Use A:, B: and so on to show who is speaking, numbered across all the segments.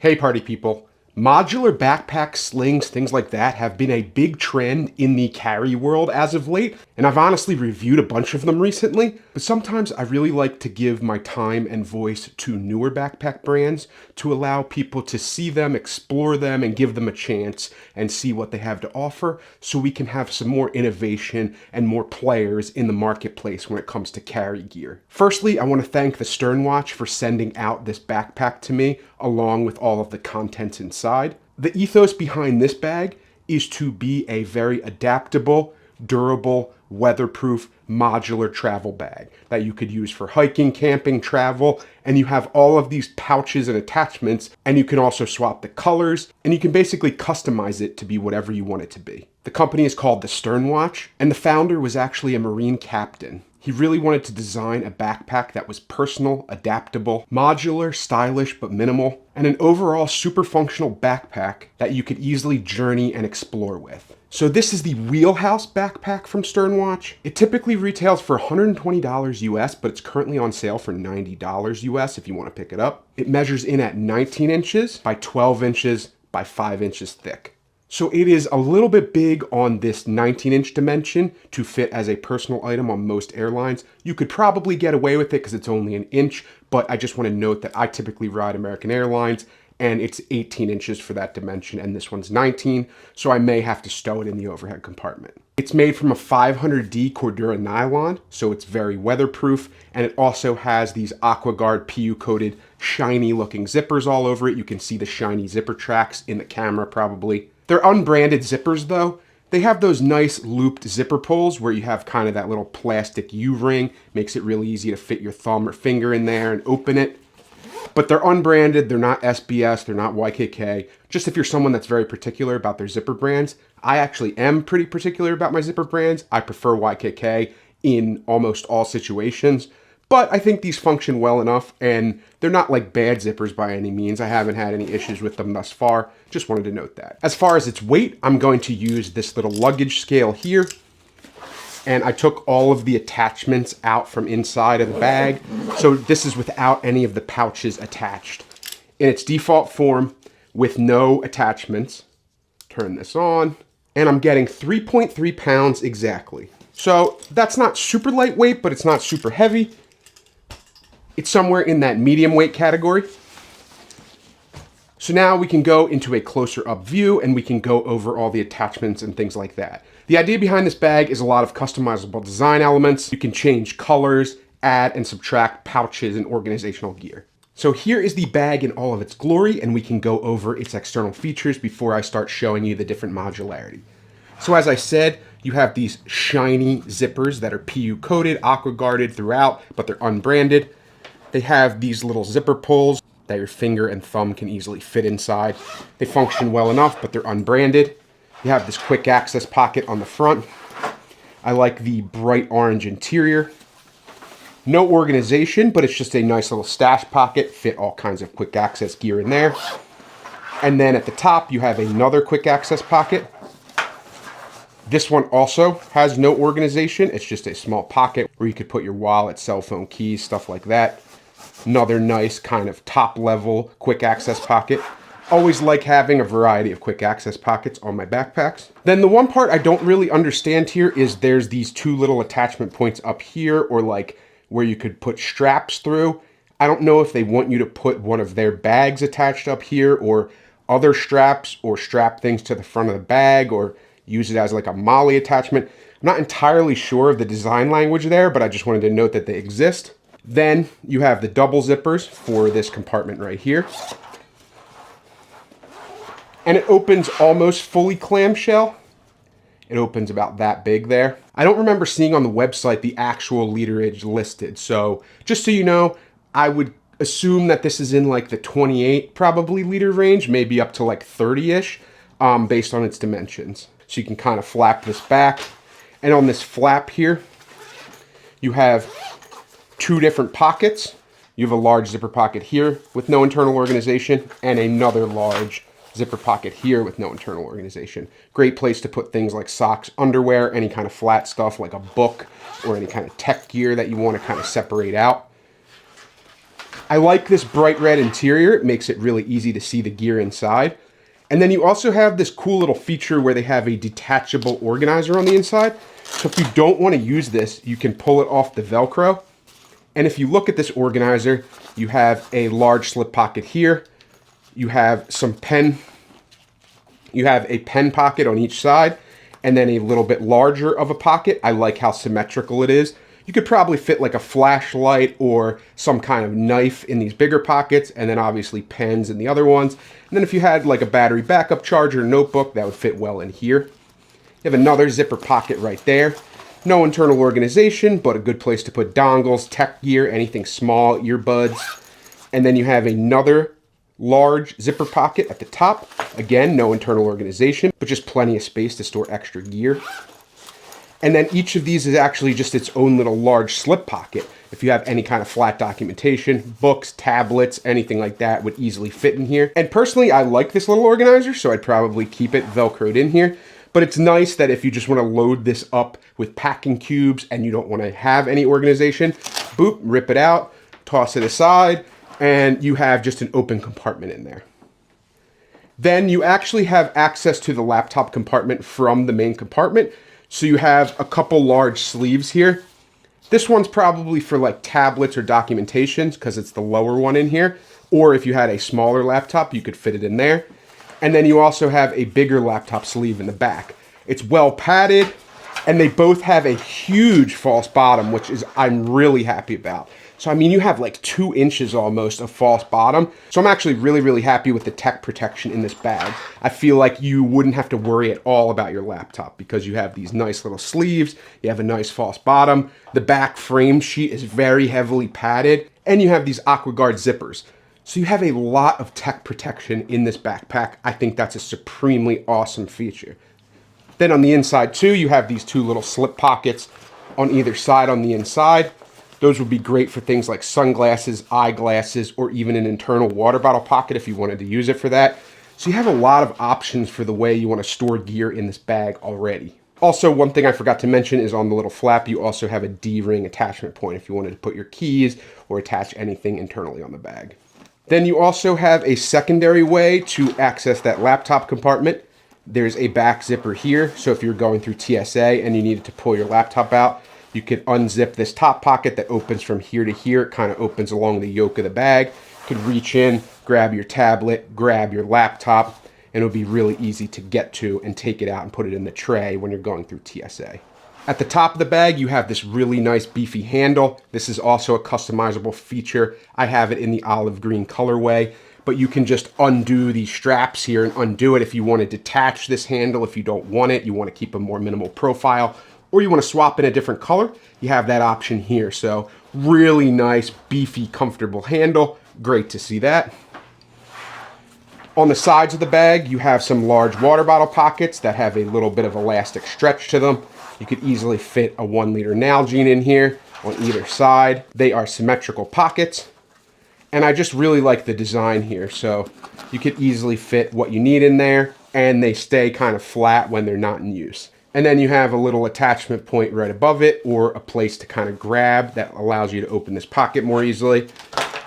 A: Hey party people. Modular backpacks, slings, things like that have been a big trend in the carry world as of late, and I've honestly reviewed a bunch of them recently, but sometimes I really like to give my time and voice to newer backpack brands to allow people to see them, explore them, and give them a chance and see what they have to offer so we can have some more innovation and more players in the marketplace when it comes to carry gear. Firstly, I want to thank the Strnwatch for sending out this backpack to me along with all of the contents inside. The ethos behind this bag is to be a very adaptable, durable, weatherproof, modular travel bag that you could use for hiking, camping, travel, and you have all of these pouches and attachments, and you can also swap the colors, and you can basically customize it to be whatever you want it to be. The company is called the Strnwatch, and the founder was actually a Marine captain. He really wanted to design a backpack that was personal, adaptable, modular, stylish, but minimal, and an overall super functional backpack that you could easily journey and explore with. So this is the Wheelhouse Backpack from Strnwatch. It typically retails for $120 US, but it's currently on sale for $90 US if you want to pick it up. It measures in at 19 inches by 12 inches by 5 inches thick. So it is a little bit big on this 19-inch dimension to fit as a personal item on most airlines. You could probably get away with it because it's only an inch, but I just want to note that I typically ride American Airlines and it's 18 inches for that dimension and this one's 19, so I may have to stow it in the overhead compartment. It's made from a 500D Cordura nylon, so it's very weatherproof, and it also has these AquaGuard PU coated shiny looking zippers all over it. You can see the shiny zipper tracks in the camera probably. They're unbranded zippers though. They have those nice looped zipper pulls where you have kind of that little plastic U-ring. Makes it really easy to fit your thumb or finger in there and open it. But they're unbranded, they're not SBS, they're not YKK. Just if you're someone that's very particular about their zipper brands. I actually am pretty particular about my zipper brands. I prefer YKK in almost all situations. But I think these function well enough, and they're not like bad zippers by any means. I haven't had any issues with them thus far. Just wanted to note that. As far as its weight, I'm going to use this little luggage scale here. And I took all of the attachments out from inside of the bag. So this is without any of the pouches attached. In its default form, with no attachments. Turn this on. And I'm getting 3.3 pounds exactly. So that's not super lightweight, but it's not super heavy. It's somewhere in that medium weight category. So now we can go into a closer up view and we can go over all the attachments and things like that. The idea behind this bag is a lot of customizable design elements. You can change colors, add and subtract pouches and organizational gear. So here is the bag in all of its glory, and we can go over its external features before I start showing you the different modularity. So as I said, you have these shiny zippers that are PU coated, aqua guarded throughout, but they're unbranded. They have these little zipper pulls that your finger and thumb can easily fit inside. They function well enough, but they're unbranded. You have this quick access pocket on the front. I like the bright orange interior. No organization, but it's just a nice little stash pocket. Fit all kinds of quick access gear in there. And then at the top, you have another quick access pocket. This one also has no organization. It's just a small pocket where you could put your wallet, cell phone, keys, stuff like that. Another nice kind of top level quick access pocket. Always like having a variety of quick access pockets on my backpacks. Then the one part I don't really understand here is there's these two little attachment points up here, or like where you could put straps through. I don't know if they want you to put one of their bags attached up here, or other straps, or strap things to the front of the bag, or use it as like a molly attachment. I'm not entirely sure of the design language there, but I just wanted to note that they exist. Then you have the double zippers for this compartment right here. And it opens almost fully clamshell. It opens about that big there. I don't remember seeing on the website the actual literage listed. So just so you know, I would assume that this is in like the 28 probably liter range, maybe up to like 30-ish, based on its dimensions. So you can kind of flap this back. And on this flap here, you have two different pockets. You have a large zipper pocket here with no internal organization, and another large zipper pocket here with no internal organization. Great place to put things like socks, underwear, any kind of flat stuff like a book or any kind of tech gear that you want to kind of separate out. I like this bright red interior. It makes it really easy to see the gear inside. And then you also have this cool little feature where they have a detachable organizer on the inside. So if you don't want to use this, you can pull it off the Velcro. And if you look at this organizer, you have a large slip pocket here. You have some pen. You have a pen pocket on each side, and then a little bit larger of a pocket. I like how symmetrical it is. You could probably fit like a flashlight or some kind of knife in these bigger pockets, and then obviously pens in the other ones. And then if you had like a battery backup charger, notebook, that would fit well in here. You have another zipper pocket right there. No internal organization, but a good place to put dongles, tech gear, anything small, earbuds. And then you have another large zipper pocket at the top. Again, no internal organization, but just plenty of space to store extra gear. And then each of these is actually just its own little large slip pocket. If you have any kind of flat documentation, books, tablets, anything like that would easily fit in here. And personally, I like this little organizer, so I'd probably keep it Velcroed in here. But it's nice that if you just want to load this up with packing cubes and you don't want to have any organization, boop, rip it out, toss it aside, and you have just an open compartment in there. Then you actually have access to the laptop compartment from the main compartment. So you have a couple large sleeves here. This one's probably for like tablets or documentations because it's the lower one in here. Or if you had a smaller laptop, you could fit it in there. And then you also have a bigger laptop sleeve in the back. It's well padded, and they both have a huge false bottom, which is I'm really happy about. So, I mean, you have like 2 inches almost of false bottom. So I'm actually really, really happy with the tech protection in this bag. I feel like you wouldn't have to worry at all about your laptop because you have these nice little sleeves. You have a nice false bottom. The back frame sheet is very heavily padded, and you have these AquaGuard zippers. So you have a lot of tech protection in this backpack. I think that's a supremely awesome feature. Then on the inside too, you have these 2 little slip pockets on either side on the inside. Those would be great for things like sunglasses, eyeglasses, or even an internal water bottle pocket if you wanted to use it for that. So you have a lot of options for the way you want to store gear in this bag already. Also, one thing I forgot to mention is on the little flap, you also have a D-ring attachment point if you wanted to put your keys or attach anything internally on the bag. Then you also have a secondary way to access that laptop compartment. There's a back zipper here. So if you're going through TSA and you needed to pull your laptop out, you could unzip this top pocket that opens from here to here. It kind of opens along the yoke of the bag. You could reach in, grab your tablet, grab your laptop, and it'll be really easy to get to and take it out and put it in the tray when you're going through TSA. At the top of the bag, you have this really nice beefy handle. This is also a customizable feature. I have it in the olive green colorway, but you can just undo these straps here and undo it if you want to detach this handle. If you don't want it, you want to keep a more minimal profile, or you want to swap in a different color, you have that option here. So really nice, beefy, comfortable handle. Great to see that. On the sides of the bag, you have some large water bottle pockets that have a little bit of elastic stretch to them. You could easily fit a 1-liter Nalgene in here on either side. They are symmetrical pockets. And I just really like the design here. So you could easily fit what you need in there, and they stay kind of flat when they're not in use. And then you have a little attachment point right above it, or a place to kind of grab that allows you to open this pocket more easily.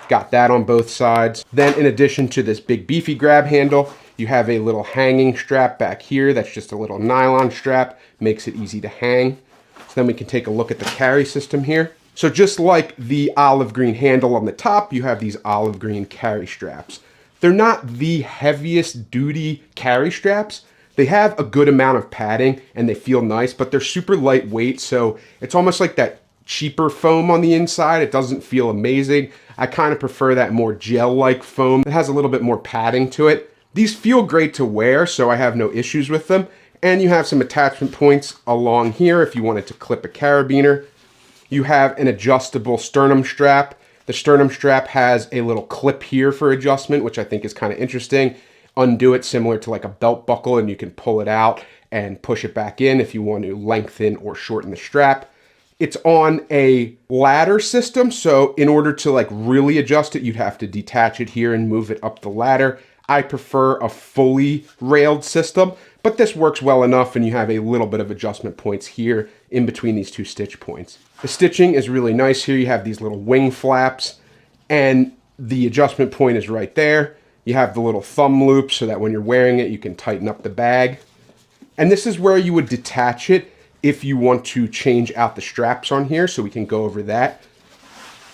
A: Got that on both sides. Then in addition to this big beefy grab handle, you have a little hanging strap back here. That's just a little nylon strap, makes it easy to hang. So then we can take a look at the carry system here. So just like the olive green handle on the top, you have these olive green carry straps. They're not the heaviest duty carry straps. They have a good amount of padding and they feel nice, but they're super lightweight. So it's almost like that cheaper foam on the inside. It doesn't feel amazing. I kind of prefer that more gel-like foam that has a little bit more padding to it. These feel great to wear, so I have no issues with them. And you have some attachment points along here if you wanted to clip a carabiner. You have an adjustable sternum strap. The sternum strap has a little clip here for adjustment, which I think is kind of interesting. Undo it similar to like a belt buckle, and you can pull it out and push it back in if you want to lengthen or shorten the strap. It's on a ladder system, so in order to like really adjust it, you'd have to detach it here and move it up the ladder. I prefer a fully railed system, but this works well enough, and you have a little bit of adjustment points here in between these 2 stitch points. The stitching is really nice here. You have these little wing flaps, and The adjustment point is right there. You have the little thumb loop so that when you're wearing it, you can tighten up the bag. And this is where you would detach it if you want to change out the straps on here, so we can go over that.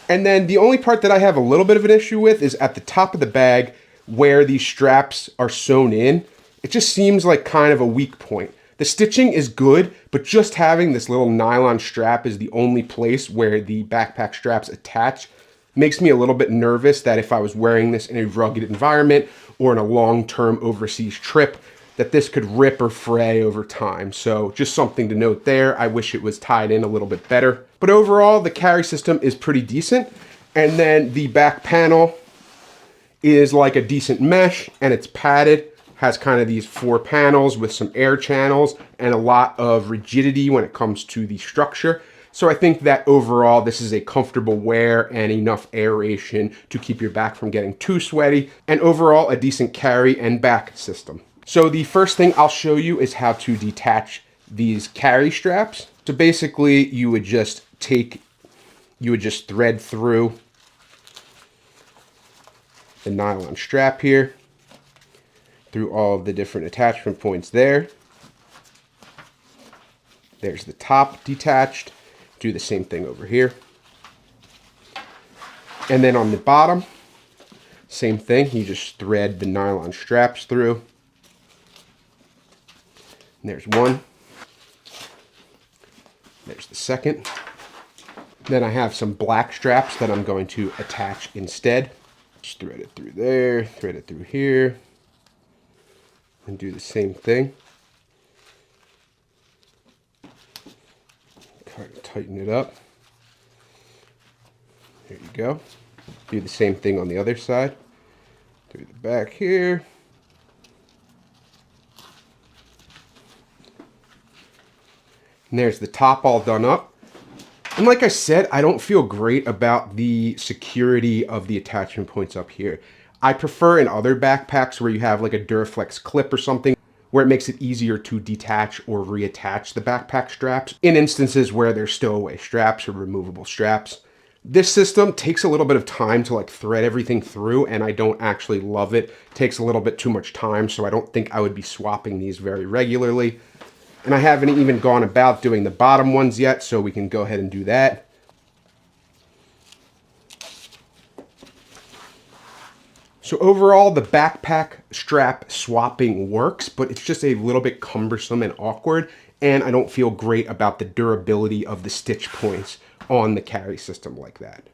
A: And then the only part that I have a little bit of an issue with is at the top of the bag where these straps are sewn in. It just seems like kind of a weak point. The stitching is good, but just having this little nylon strap is the only place where the backpack straps attach. Makes me a little bit nervous that if I was wearing this in a rugged environment or in a long-term overseas trip, that this could rip or fray over time. So just something to note there. I wish it was tied in a little bit better. But overall, the carry system is pretty decent. And then the back panel is like a decent mesh, and it's padded. Has kind of these 4 panels with some air channels and a lot of rigidity when it comes to the structure. So I think that overall this is a comfortable wear and enough aeration to keep your back from getting too sweaty, and overall a decent carry and back system. So the first thing I'll show you is how to detach these carry straps. So basically you would just thread through the nylon strap here, through all of the different attachment points there. There's the top detached. Do the same thing over here. And then on the bottom, same thing. You just thread the nylon straps through. And there's one. There's the second. Then I have some black straps that I'm going to attach instead. Just thread it through there, thread it through here, and do the same thing. Kind of tighten it up. There you go. Do the same thing on the other side. Through the back here. And there's the top all done up. And like I said, I don't feel great about the security of the attachment points up here. I prefer in other backpacks where you have like a Duraflex clip or something, where it makes it easier to detach or reattach the backpack straps in instances where there's stowaway straps or removable straps. This system takes a little bit of time to like thread everything through, and I don't actually love it. It takes a little bit too much time, so I don't think I would be swapping these very regularly. And I haven't even gone about doing the bottom ones yet, so we can go ahead and do that. So overall, the backpack strap swapping works, but it's just a little bit cumbersome and awkward, and I don't feel great about the durability of the stitch points on the carry system like that.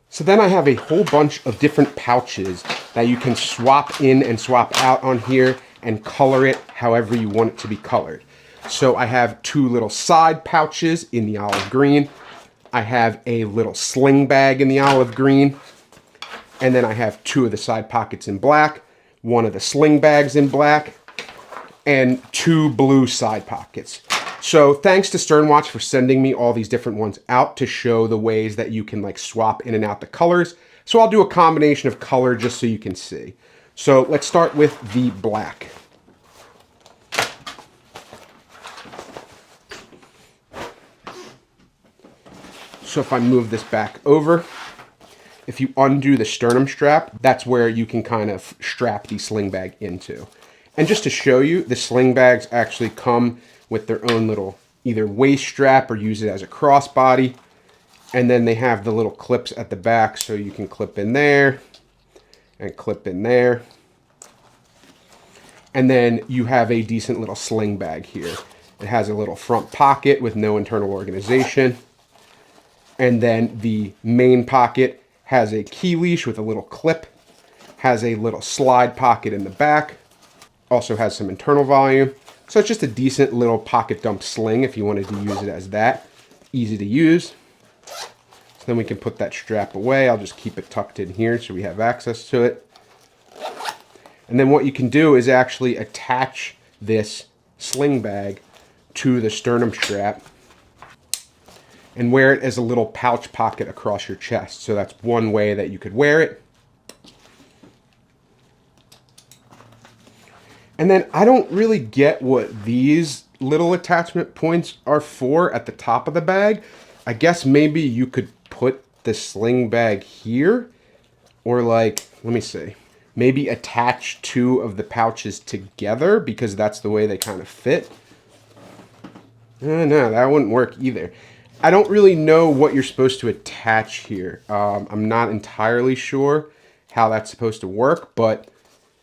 A: So then I have a whole bunch of different pouches that you can swap in and swap out on here and color it however you want it to be colored. So I have 2 little side pouches in the olive green. I have a little sling bag in the olive green. And then I have 2 of the side pockets in black, 1 of the sling bags in black, and 2 blue side pockets. So thanks to Strnwatch for sending me all these different ones out to show the ways that you can like swap in and out the colors. So I'll do a combination of color just so you can see. So let's start with the black. So if I move this back over, if you undo the sternum strap, that's where you can kind of strap the sling bag into. And just to show you, the sling bags actually come with their own little either waist strap or use it as a crossbody. And then they have the little clips at the back, so you can clip in there and clip in there. And then you have a decent little sling bag here. It has a little front pocket with no internal organization. And then the main pocket has a key leash with a little clip, has a little slide pocket in the back, also has some internal volume. So it's just a decent little pocket dump sling if you wanted to use it as that. Easy to use. So then we can put that strap away. I'll just keep it tucked in here so we have access to it. And then what you can do is actually attach this sling bag to the sternum strap and wear it as a little pouch pocket across your chest. So that's one way that you could wear it. And then I don't really get what these little attachment points are for at the top of the bag. I guess maybe you could put the sling bag here, Or like, let me see, maybe attach two of the pouches together because that's the way they kind of fit. No, that wouldn't work either. I don't really know what you're supposed to attach here. I'm not entirely sure how that's supposed to work, but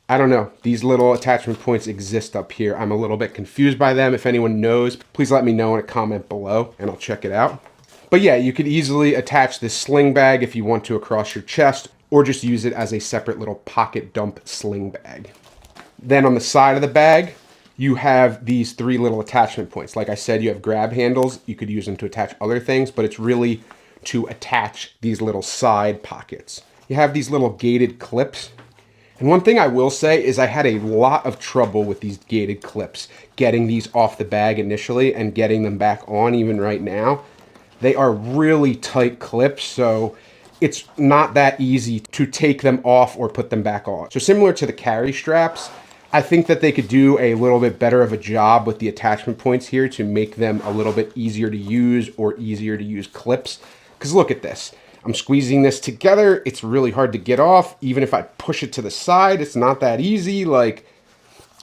A: I don't know. These little attachment points exist up here. I'm a little bit confused by them. If anyone knows, please let me know in a comment below and I'll check it out. But yeah, you could easily attach this sling bag if you want to across your chest, or just use it as a separate little pocket dump sling bag. Then on the side of the bag, you have these three little attachment points. Like I said, you have grab handles. You could use them to attach other things, but it's really to attach these little side pockets. You have these little gated clips. And one thing I will say is I had a lot of trouble with these gated clips, getting these off the bag initially and getting them back on even right now. They are really tight clips, so it's not that easy to take them off or put them back on. So similar to the carry straps, I think that they could do a little bit better of a job with the attachment points here to make them a little bit easier to use or easier to use clips. Because look at this. I'm squeezing this together. It's really hard to get off. Even if I push it to the side, it's not that easy. Like,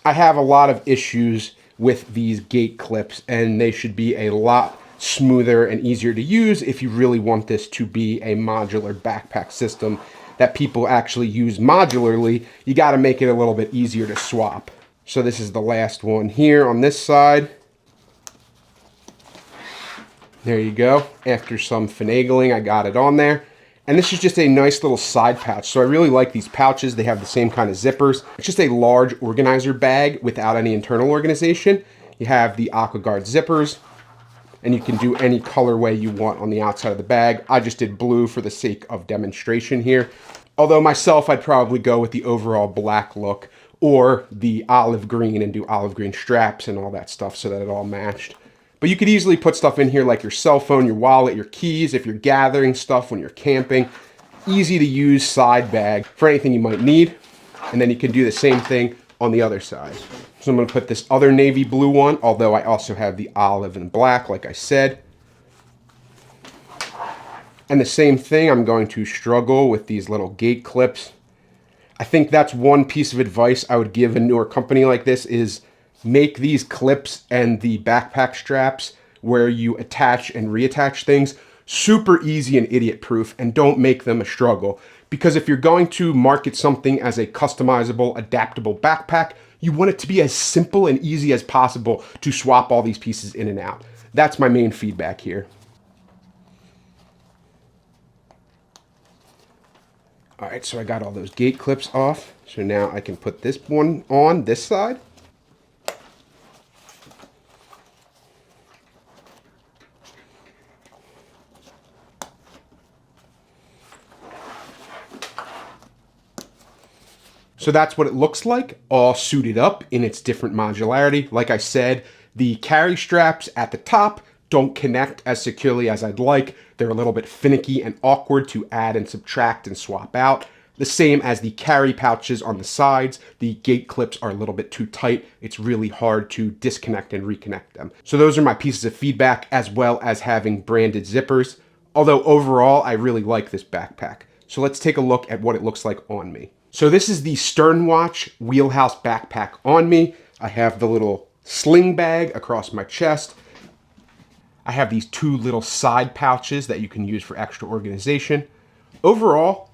A: I have a lot of issues with these gate clips, and they should be a lot smoother and easier to use if you really want this to be a modular backpack system that people actually use modularly. You got to make it a little bit easier to swap. So this is the last one here on this side. There you go. After some finagling, I got it on there. And this is just a nice little side pouch. So I really like these pouches. They have the same kind of zippers. It's just a large organizer bag without any internal organization. You have the AquaGuard zippers, and you can do any colorway you want on the outside of the bag. I just did blue for the sake of demonstration here. Although myself, I'd probably go with the overall black look or the olive green and do olive green straps and all that stuff so that it all matched. But you could easily put stuff in here like your cell phone, your wallet, your keys, if you're gathering stuff when you're camping. Easy to use side bag for anything you might need. And then you can do the same thing on the other side. So I'm going to put this other navy blue one, although I also have the olive and black, like I said. And the same thing, I'm going to struggle with these little gate clips. I think that's one piece of advice I would give a newer company like this is make these clips and the backpack straps where you attach and reattach things super easy and idiot proof, and don't make them a struggle. Because if you're going to market something as a customizable, adaptable backpack, you want it to be as simple and easy as possible to swap all these pieces in and out. That's my main feedback here. All right, so I got all those gate clips off. So now I can put this one on this side. So that's what it looks like, all suited up in its different modularity. Like I said, the carry straps at the top don't connect as securely as I'd like. They're a little bit finicky and awkward to add and subtract and swap out. The same as the carry pouches on the sides. The gate clips are a little bit too tight. It's really hard to disconnect and reconnect them. So those are my pieces of feedback, as well as having branded zippers. Although overall, I really like this backpack. So let's take a look at what it looks like on me. So this is the Strnwatch Wheelhouse Backpack on me. I have the little sling bag across my chest. I have these two little side pouches that you can use for extra organization. Overall,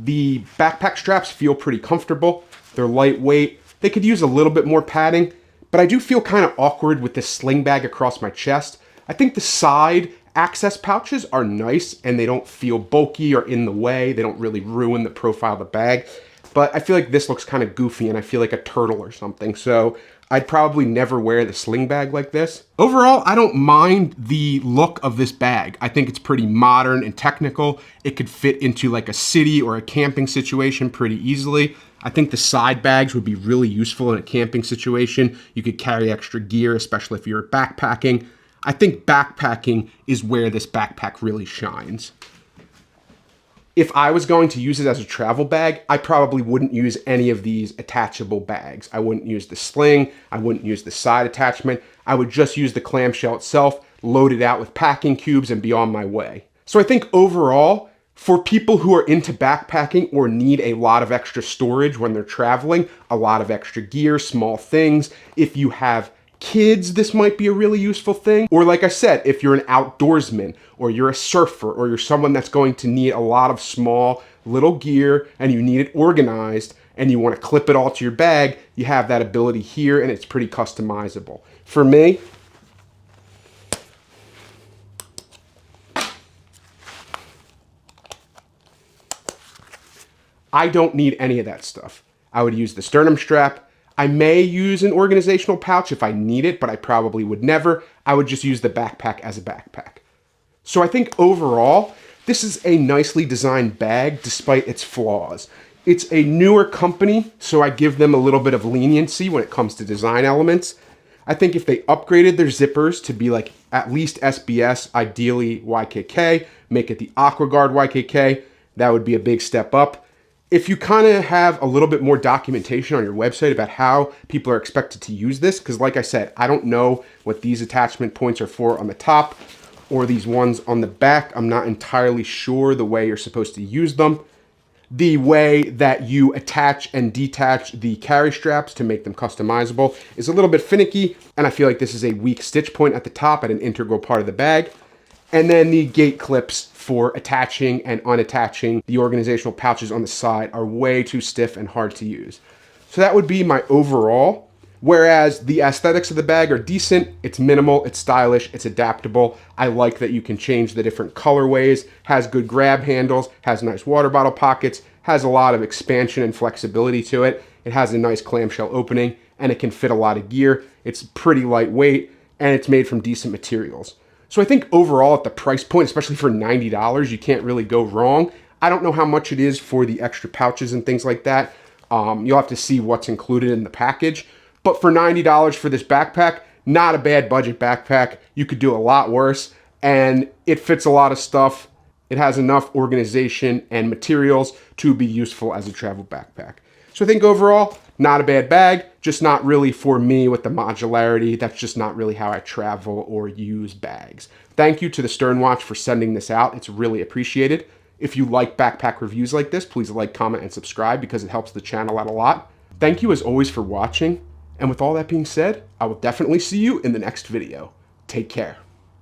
A: the backpack straps feel pretty comfortable. They're lightweight. They could use a little bit more padding, but I do feel kind of awkward with this sling bag across my chest. I think the side access pouches are nice and they don't feel bulky or in the way. They don't really ruin the profile of the bag. But I feel like this looks kind of goofy and I feel like a turtle or something. So I'd probably never wear the sling bag like this. Overall, I don't mind the look of this bag. I think it's pretty modern and technical. It could fit into like a city or a camping situation pretty easily. I think the side bags would be really useful in a camping situation. You could carry extra gear, especially if you're backpacking. I think backpacking is where this backpack really shines. If I was going to use it as a travel bag, I probably wouldn't use any of these attachable bags. I wouldn't use the sling. I wouldn't use the side attachment. I would just use the clamshell itself, load it out with packing cubes, and be on my way. So I think overall, For people who are into backpacking or need a lot of extra storage when they're traveling, a lot of extra gear, small things, if you have kids, this might be a really useful thing. Or like I said, if you're an outdoorsman or you're a surfer or you're someone that's going to need a lot of small little gear and you need it organized and you want to clip it all to your bag, you have that ability here and it's pretty customizable. For me, I don't need any of that stuff. I would use the sternum strap. I may use an organizational pouch if I need it, but I probably would never. I would just use the backpack as a backpack. So I think overall, this is a nicely designed bag despite its flaws. It's a newer company, so I give them a little bit of leniency when it comes to design elements. I think if they upgraded their zippers to be like at least SBS, ideally YKK, make it the AquaGuard YKK, that would be a big step up. If you kind of have a little bit more documentation on your website about how people are expected to use this, because like I said, I don't know what these attachment points are for on the top or these ones on the back. I'm not entirely sure the way you're supposed to use them. The way that you attach and detach the carry straps to make them customizable is a little bit finicky, and I feel like this is a weak stitch point at the top at an integral part of the bag. And then the gate clips for attaching and unattaching the organizational pouches on the side are way too stiff and hard to use. So that would be my overall. Whereas the aesthetics of the bag are decent, it's minimal, it's stylish, it's adaptable. I like that you can change the different colorways, has good grab handles, has nice water bottle pockets, has a lot of expansion and flexibility to it. It has a nice clamshell opening and it can fit a lot of gear. It's pretty lightweight and it's made from decent materials. So I think overall at the price point, especially for $90, you can't really go wrong. I don't know how much it is for the extra pouches and things like that. You'll have to see what's included in the package. But for $90 for this backpack, not a bad budget backpack. You could do a lot worse. And it fits a lot of stuff. It has enough organization and materials to be useful as a travel backpack. So I think overall, not a bad bag, just not really for me with the modularity. That's just not really how I travel or use bags. Thank you to the Strnwatch for sending this out. It's really appreciated. If you like backpack reviews like this, please like, comment, and subscribe because it helps the channel out a lot. Thank you as always for watching. And with all that being said, I will definitely see you in the next video. Take care.